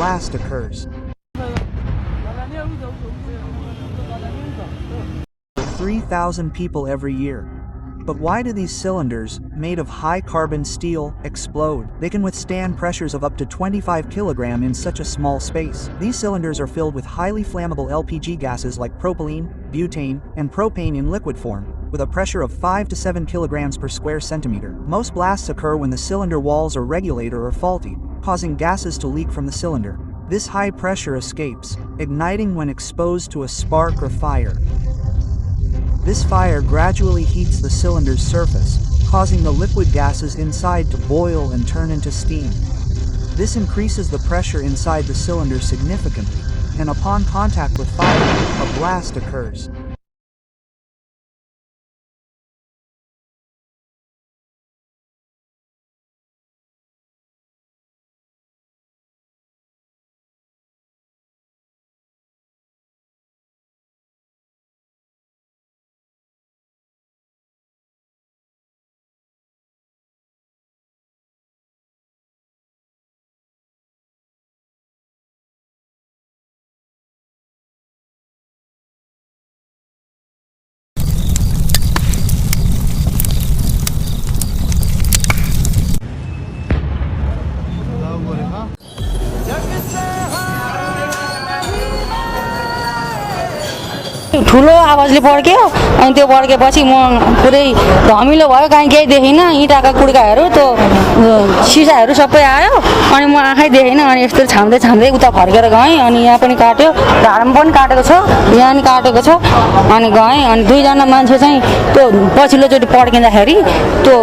blast occurs. 3,000 people every year. But why do these cylinders, made of high-carbon steel, explode? They can withstand pressures of up to 25 kg in such a small space. These cylinders are filled with highly flammable LPG gases like propylene, butane, and propane in liquid form, with a pressure of 5 to 7 kg per square centimeter. Most blasts occur when the cylinder walls or regulator are faulty, causing gases to leak from the cylinder. This high pressure escapes, igniting when exposed to a spark or fire. This fire gradually heats the cylinder's surface, causing the liquid gases inside to boil and turn into steam. This increases the pressure inside the cylinder significantly, and upon contact with fire, a blast occurs. ठुलो आवाजले पड्क्यो अनि त्यो पड्केपछि म पुरै धमिलो भयो कहीँ केही देखिनँ इँटाका कुड्काहरू त्यो सिसाहरू सबै आयो अनि म आँखै देखिनँ अनि यस्तो छाम्दै छाम्दै उता फर्केर गएँ अनि यहाँ पनि काट्यो ढाडमा पनि काटेको छ यहाँ पनि काटेको छ अनि गएँ अनि दुईजना मान्छे चाहिँ त्यो पछिल्लोचोटि पड्किँदाखेरि त्यो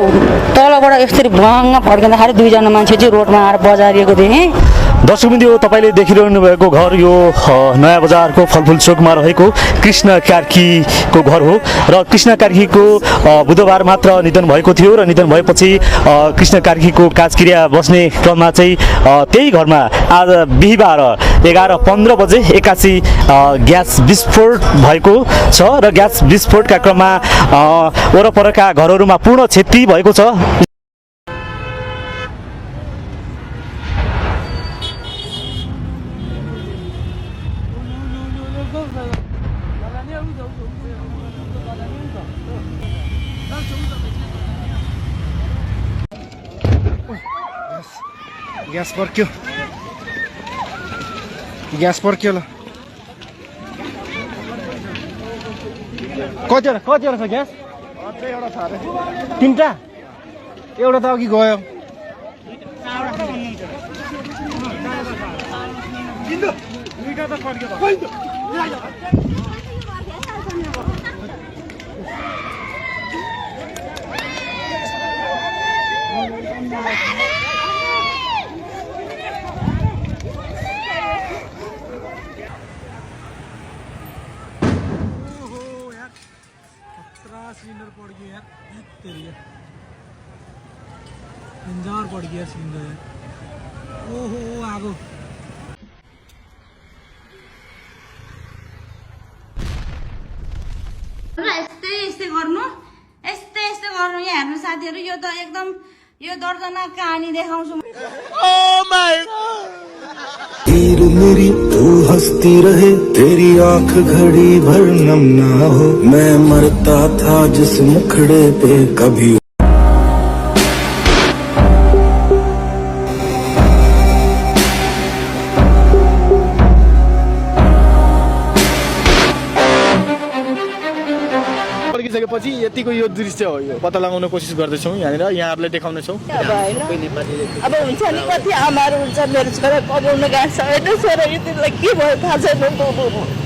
तलबाट यसरी भङ्ग फड्किँदाखेरि दुईजना मान्छे चाहिँ रोडमा आएर बजारिएको देखेँ। दर्शकबिन्दु तपाईले देखिरहनु भएको घर यो नयाँ बजारको फलफुल चोकमा रहेको कृष्ण कार्कीको घर हो र कृष्ण कार्कीको बुधबार मात्र निधन भएको थियो र निधन भएपछि कृष्ण कार्कीको काजक्रिया बस्ने क्रममा चाहिँ त्यही घरमा आज बिहीबार 11:15 बजे एकासी ग्यास विस्फोट भएको छ र ग्यास विस्फोटका क्रममा वरपरका घरहरूमा पूर्ण क्षति भएको छ। ग्यास पर्क्यो ल कतिवटा छ ग्यास एउटा छ अरे तीनटा एउटा त अघि गयो सिलेंडर पड़ गया यार तेरी इंजार पड़ गया सिलेंडर यार ओहो आगो यस्तै गर्नु यहाँ हेर्नु साथीहरु यो त एकदम यो दर्दनाक कहानी देखाउँछु। Oh my God! तीर मेरी तू हंसती रहे तेरी आंख घड़ी भर नम ना हो मैं मरता था जिस मुखड़े पे कभी पछि यतिको यो दृश्य हो यो पत्ता लगाउन कोसिस गर्दैछौँ यहाँनिर यहाँहरुलाई देखाउने छौँ। अब हुन्छ नि कति आमाहरू हुन्छ मेरो छोरा कमाउन गएको छ होइन छोरा यतिलाई के भयो थाहा छैन।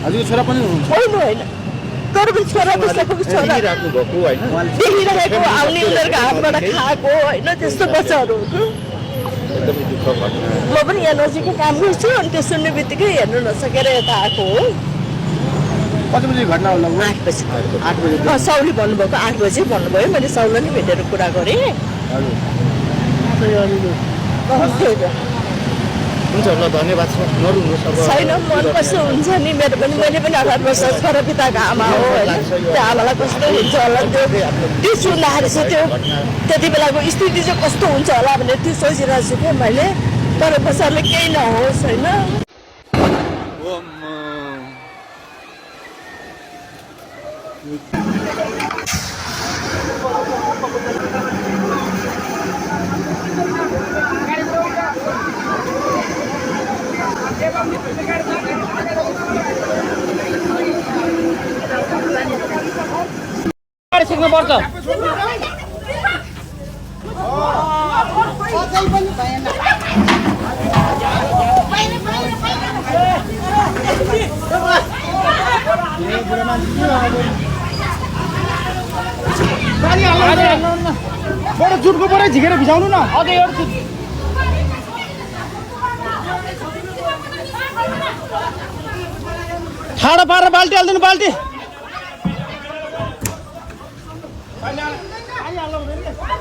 हजुर छोरा पनि हुनुहुन्छ होइन तर पनि छोरा पुस्तकको छोरा देखिरहेको आउने उनीहरूको हातबाट खाएको होइन त्यस्तो बच्चाहरू म पनि यहाँ नजिकै काम गर्छु अनि त्यो सुन्ने बित्तिकै हेर्नु नसकेर यता आएको हो। कति बजे घटना होला? 8 बजे साउली भन्नुभएको 8 बजे भन्नुभयो मैले साउलाई नि भेटेर कुरा गरेँ। हुन्छ ल धन्यवाद छैन मन कस्तो हुन्छ नि मेरो पनि मैले पनि 18 वर्ष छोरा पिताको आमा हो होइन त्यो आमालाई कस्तो हुन्छ होला त्यो सुन्दाखेरि चाहिँ त्यो त्यति बेलाको स्थिति चाहिँ कस्तो हुन्छ होला भनेर त्यो सोचिरहेको छु क्या मैले। तर बसारले केही नहोस् होइन। बडो जुटको परै झिकेर भिजाउनु न। ठाडो पारेर बाल्टी हाल्दिनु बाल्टी।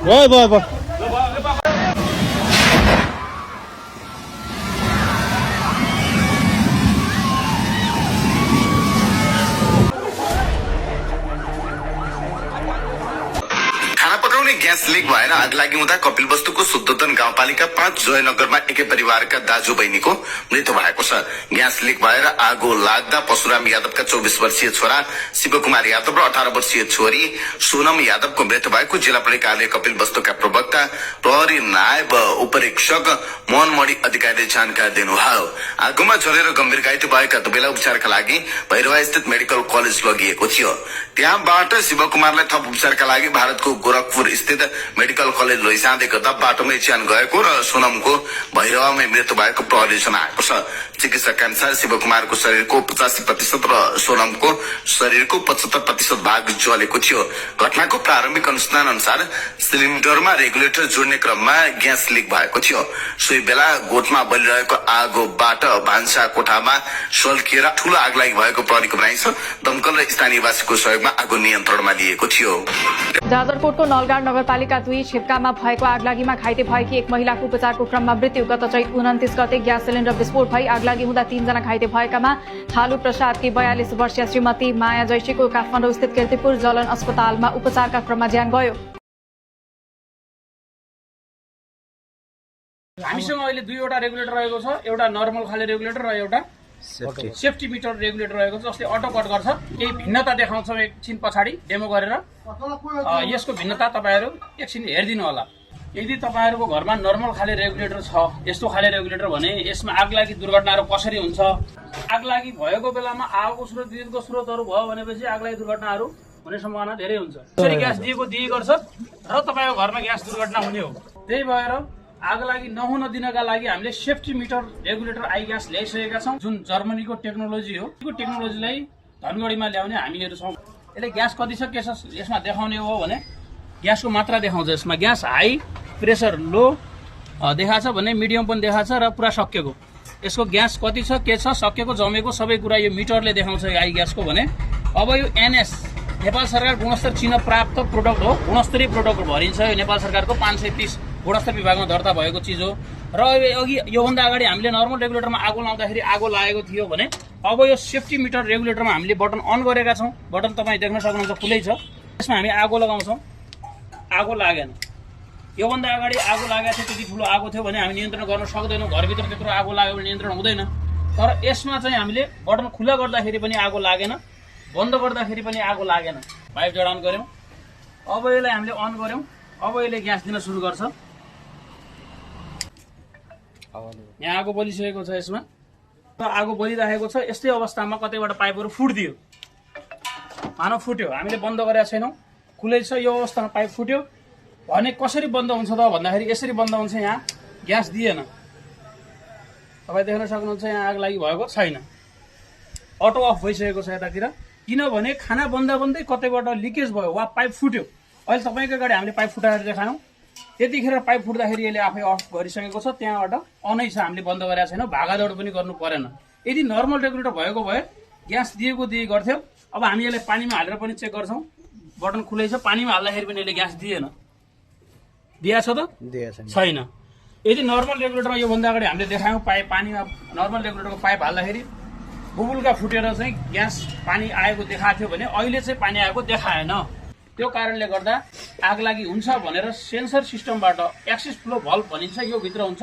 भयो भयो भयो। ग्यास लिक भएर आग लागि हुँदा कपिलवस्तुको शुद्धोधन गाउँपालिका 5 जयनगरमा एकै परिवारका दाजु बहिनीको मृत्यु भएको छ। ग्यास लिक भएर आगो लाग्दा परशुराम यादवका 24 वर्षीय छोरा शिवकुमार यादव र 18 वर्षीय छोरी सोनम यादवको मृत्यु भएको जिल्ला प्रहरी कार्यालय कपिलवस्तुका प्रवक्ता प्रहरी नायब उपरीक्षक मोहनमणि अधिकारीले जानकारी दिनुभयो। आगोमा जलेर गम्भीर घाइते भएका दुवैलाई उपचारका लागि भैरवा स्थित मेडिकल कलेज लगिएको थियो। त्यहाँबाट शिवकुमारलाई थप उपचारका लागि भारतको गोरखपुर स्थित मेडिकल कलेज लैजाँदै गर्दा बाटोमै ज्यान गएको र सोनमको भैरवामै मृत्यु भएको प्रहरीले जनाएको छ। चिकित्सकका अनुसार शिवकुमारको शरीरको 85% र सोनमको शरीरको 75% भाग जलेको थियो। घटनाको प्रारम्भिक अनुसन्धान अनुसार सिलिन्डरमा रेगुलेटर जोड्ने क्रममा ग्यास लिक भएको थियो। सोही बेला गोठमा बलिरहेको आगोबाट भान्सा कोठामा सल्किएर ठूलो आगलागी भएको प्रहरीको भनाइ छ। दमकल र स्थानीयवासीको सहयोगमा आगो नियन्त्रणमा लिएको थियो। जाजरकोटको नलगाड नगरपालिका 2 छिप्कामा भएको आगलागीमा घाइते भएकी एक महिलाको उपचारको क्रममा मृत्यु। गत चैत 29 गते ग्यास सिलिन्डर विस्फोट भई आगलागी हुँदा 3 जना घाइते भएकामा थालु प्रसादकी 42 वर्षीय श्रीमती माया जैशीको काठमाडौँ स्थित कीर्तिपुर जलन अस्पतालमा उपचारका क्रममा ज्यान गयो। हामीसँग अहिले 2वटा रेगुलेटर रहेको छ, एउटा नर्मल खाले रेगुलेटर र एउटा सेफ्टी मिटर रेगुलेटर रहेको छ जसले अटो कट गर्छ। केही भिन्नता देखाउँछौँ एकछिन पछाडि डेमो गरेर। यसको भिन्नता तपाईँहरू एकछिन हेरिदिनु होला। यदि तपाईँहरूको घरमा नर्मल खाले रेगुलेटर छ, यस्तो खाले रेगुलेटर भने यसमा आगलागी दुर्घटनाहरू कसरी हुन्छ? आगलागी भएको बेलामा आगोको स्रोत विद्युतको स्रोतहरू भयो भनेपछि आगलागी दुर्घटनाहरू हुने सम्भावना धेरै हुन्छ। यसरी ग्यास दिए गर्छ र तपाईँको घरमा ग्यास दुर्घटना हुने हो। त्यही भएर आगलागी नहुन दिनका लागि हामीले सेफ्टी मिटर रेगुलेटर आई ग्यास ल्याइसकेका छौँ, जुन जर्मनीको टेक्नोलोजी हो। यो टेक्नोलोजीलाई धनगढीमा ल्याउने हामीहरू छौँ। यसले ग्यास कति छ के छ यसमा देखाउने हो भने ग्यासको मात्रा देखाउँछ। यसमा ग्यास हाई, प्रेसर लो देखाएको छ भने मिडियम पनि देखाएको छ र पुरा सकिएको। यसको ग्यास कति छ के छ सकिएको जमेको सबै कुरा यो मिटरले देखाउँछ आई ग्यासको भने। अब यो एनएस नेपाल सरकार गुणस्तर चिन्ह प्राप्त प्रोडक्ट हो, गुणस्तरीय प्रोडक्ट भनिन्छ। यो नेपाल सरकारको 530 गुणस्तर विभागमा दर्ता भएको चिज हो। र अघि योभन्दा अगाडि हामीले नर्मल रेगुलेटरमा आगो लाउँदाखेरि आगो लागेको थियो भने अब यो सेफ्टी मिटर रेगुलेटरमा हामीले बटन अन गरेका छौँ। बटन तपाईँ देख्न सक्नुहुन्छ खुलै छ। यसमा हामी आगो लगाउँछौँ, आगो लागेन। योभन्दा अगाडि आगो लागेको थियो, त्यति ठुलो आगो थियो भने हामी नियन्त्रण गर्न सक्दैनौँ। घरभित्र त्यत्रो आगो लाग्यो भने नियन्त्रण हुँदैन। तर यसमा चाहिँ हामीले बटन खुला गर्दाखेरि पनि आगो लागेन, बन्द गर्दाखेरि पनि आगो लागेन। पाइप जडान गऱ्यौँ, अब यसलाई हामीले अन गऱ्यौँ, अब यसले ग्यास दिन सुरु गर्छ। यहाँ आगो बलिसकेको छ। यसमा आगो बलिरहेको छ। यस्तै अवस्थामा कतैबाट पाइपहरू फुट्दियो, मानव फुट्यो, हामीले बन्द गरेका छैनौँ, खुलै छ। यो अवस्थामा पाइप फुट्यो भने कसरी बन्द हुन्छ त भन्दाखेरि यसरी बन्द हुन्छ। यहाँ ग्यास दिएन, तपाईँ देख्न सक्नुहुन्छ। यहाँ आग लागि भएको छैन, अटो अफ भइसकेको छ यतातिर। किनभने खाना बन्दा बन्दै कतैबाट लिकेज भयो वा पाइप फुट्यो। अहिले तपाईँको अगाडि हामीले पाइप फुटाएर देखायौँ, त्यतिखेर पाइप फुट्दाखेरि यसले आफै अफ गरिसकेको छ। त्यहाँबाट अनै छ, हामीले बन्द गरेका छैनौँ, भागादौड पनि गर्नु परेन। यदि नर्मल रेगुलेटर भएको भए ग्यास दिए गर्थ्यौँ। अब हामी यसलाई पानीमा हालेर पनि चेक गर्छौँ, बटन खुलै छ। पानीमा हाल्दाखेरि पनि यसले ग्यास दिएन, दिएछ त छैन। यदि नर्मल रेगुलेटरमा योभन्दा अगाडि हामीले देखायौँ पाइप पानीमा नर्मल रेगुलेटरको पाइप हाल्दाखेरि बुबुल्का फुटेर चाहिँ ग्यास पानी आएको देखाएको थियो भने अहिले चाहिँ पानी आएको देखाएन। त्यो कारणले गर्दा आगलागी हुन्छ भनेर सेन्सर सिस्टमबाट एक्सेस फ्लो भल्भ भनिन्छ, यो भित्र हुन्छ।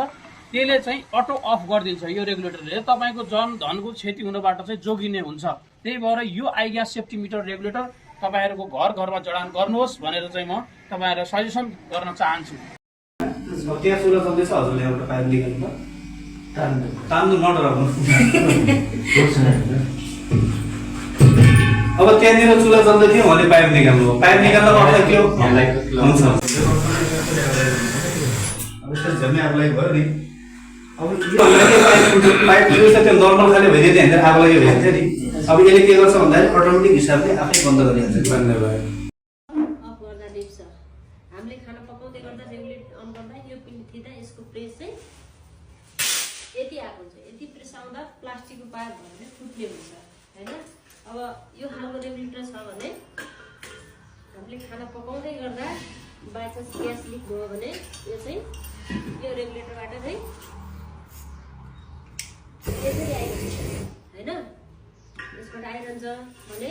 त्यसले चाहिँ अटो अफ गरिदिन्छ यो रेगुलेटरले। तपाईँको जनधनको क्षति हुनबाट चाहिँ जोगिने हुन्छ। त्यही भएर यो आइग्यास सेफ्टी मिटर रेगुलेटर तपाईँहरूको घर घरमा जडान गर्नुहोस् भनेर चाहिँ म तपाईँहरूलाई सजेसन गर्न चाहन्छु। त्यहाँ चुला चल्दैछ हजुरले एउटा पाइप निकाल्नु तान्नु नडराउनु। अब त्यहाँनिर चुला चल्दै थियो उहाँले पाइप निकाल्नु मतलब अर्थ के हो हुन्छ झ्याम्मै आगो लागि भयो नि। अब पाइप जो छ त्यो नर्मल खाले भइदियो त्यहाँनिर आगो लागि भइहाल्छ नि। अब यसले के गर्छ भन्दाखेरि अटोमेटिक हिसाबले आफै बन्द गरिहाल्छ। धन्यवाद। हामीले खाना पकाउँदै गर्दा रेगुलेट अन गर्दा यो पिन थिच्दा यसको प्रेस चाहिँ यति आएको हुन्छ। यति प्रेस आउँदा प्लास्टिकको पाइप भएर फुट्ने हुन्छ हैन। अब यो खालको रेगुलेटर छ भने हामीले खाना पकाउँदै गर्दा बाइ चान्स ग्यास लिक भयो भने यो चाहिँ यो रेगुलेटरबाट चाहिँ यसरी आइरहन्छ हैन। यसबाट आइरहन्छ भने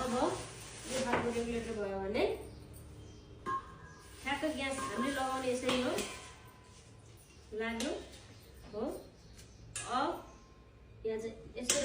अब यो खालको रेगुलेटर भयो भने ठ्याक्क ग्यास हामीले लगाउने यसरी हो लाग्यो हो। अब यहाँ चाहिँ यसरी